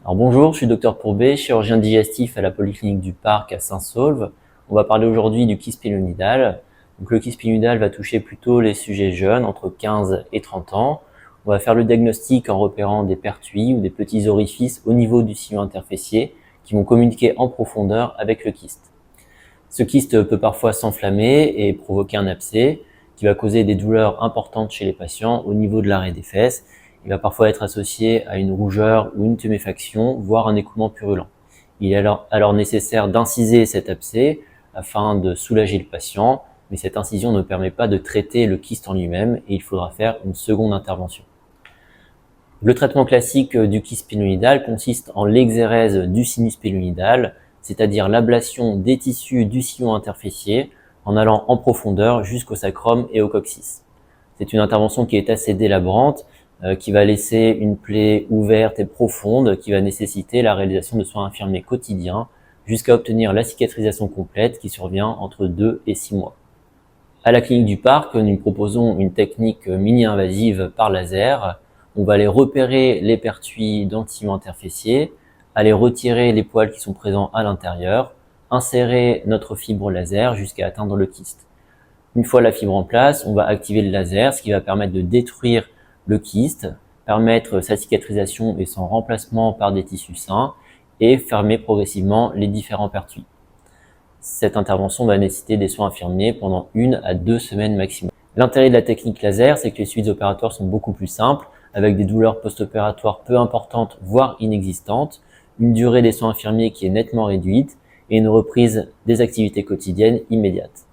Alors bonjour, je suis Dr Pourbet, chirurgien digestif à la Polyclinique du Parc à Saint-Saulve. On va parler aujourd'hui du kyste pilonidal. Donc le kyste pilonidal va toucher plutôt les sujets jeunes, entre 15 et 30 ans. On va faire le diagnostic en repérant des pertuis ou des petits orifices au niveau du sillon interfécier qui vont communiquer en profondeur avec le kyste. Ce kyste peut parfois s'enflammer et provoquer un abcès qui va causer des douleurs importantes chez les patients au niveau de l'arrêt des fesses. Il va parfois être associé à une rougeur ou une tuméfaction, voire un écoulement purulent. Il est alors nécessaire d'inciser cet abcès afin de soulager le patient, mais cette incision ne permet pas de traiter le kyste en lui-même et il faudra faire une seconde intervention. Le traitement classique du kyste pilonidal consiste en l'exérèse du sinus pilonidal, c'est-à-dire l'ablation des tissus du sillon interfécier en allant en profondeur jusqu'au sacrum et au coccyx. C'est une intervention qui est assez délabrante, qui va laisser une plaie ouverte et profonde, qui va nécessiter la réalisation de soins infirmiers quotidiens jusqu'à obtenir la cicatrisation complète qui survient entre 2 et 6 mois. À la clinique du Parc, nous proposons une technique mini-invasive par laser. On va aller repérer les pertuis dans le sillon interfécier, aller retirer les poils qui sont présents à l'intérieur, insérer notre fibre laser jusqu'à atteindre le kyste. Une fois la fibre en place, on va activer le laser, ce qui va permettre de détruire le kyste, permettre sa cicatrisation et son remplacement par des tissus sains et fermer progressivement les différents pertuis. Cette intervention va nécessiter des soins infirmiers pendant 1 à 2 semaines maximum. L'intérêt de la technique laser, c'est que les suites opératoires sont beaucoup plus simples, avec des douleurs post-opératoires peu importantes, voire inexistantes, une durée des soins infirmiers qui est nettement réduite et une reprise des activités quotidiennes immédiate.